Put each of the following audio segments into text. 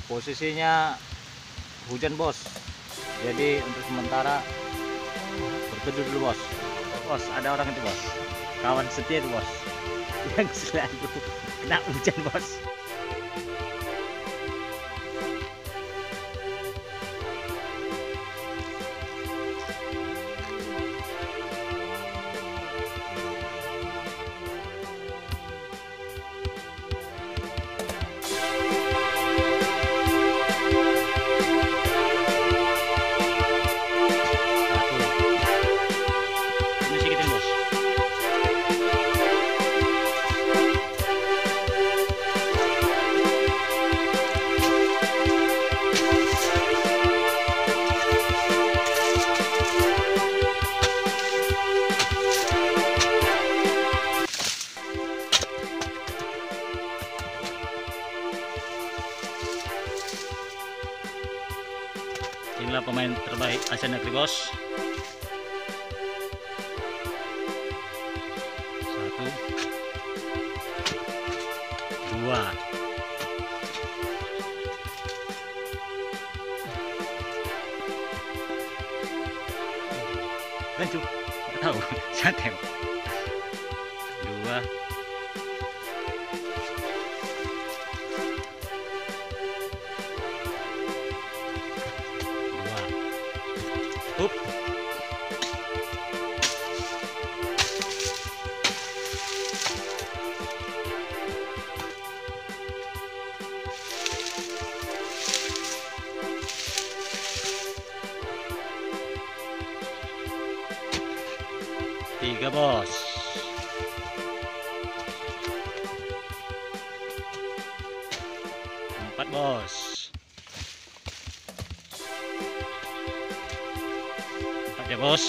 Posisinya hujan bos, jadi untuk sementara berteduh dulu bos. Bos, ada orang itu bos, kawan setia itu bos, yang selalu kena hujan bos. Inilah pemain terbaik Asia Negeri bos. 1, 2. Lanjut, nggak tahu, santai. 2. Up. 3 bos. 4 bos. 4 ya bos.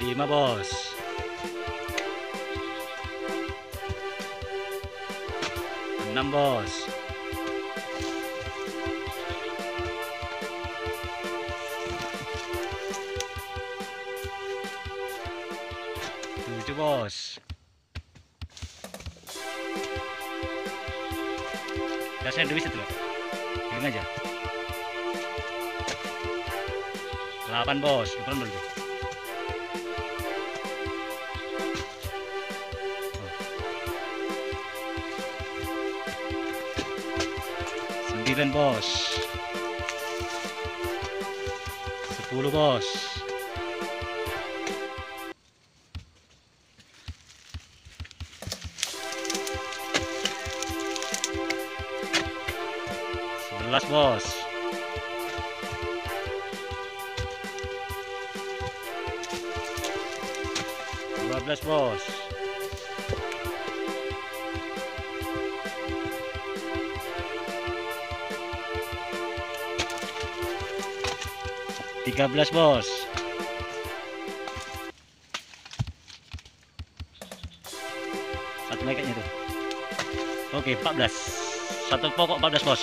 5 bos. 6 bos. 7 bos. Gasnya udah bisa tuh, giling aja. 8 bos, depan dulu. 9 bos. 10 bos. 11 bos. 12 bos. 13 bos. 1 lagi kayaknya tuh. Oke, 14. 1 pokok 14 bos.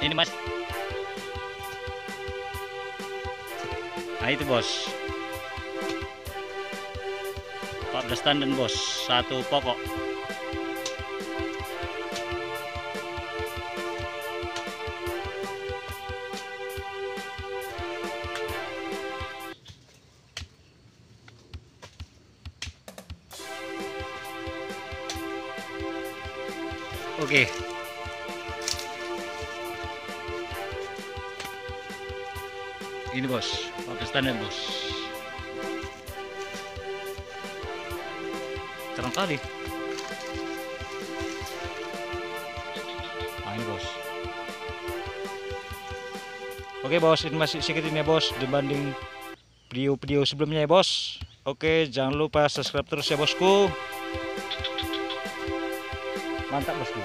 Ini mas. Nah itu bos. 14 tandan bos. 1 pokok. Oke. Ini bos, 14 tandan bos. Terang kali. Nah ini bos. Oke bos, ini masih sedikit ini ya bos dibanding video-video sebelumnya ya bos. Oke, jangan lupa subscribe terus ya bosku. Mantap bosku.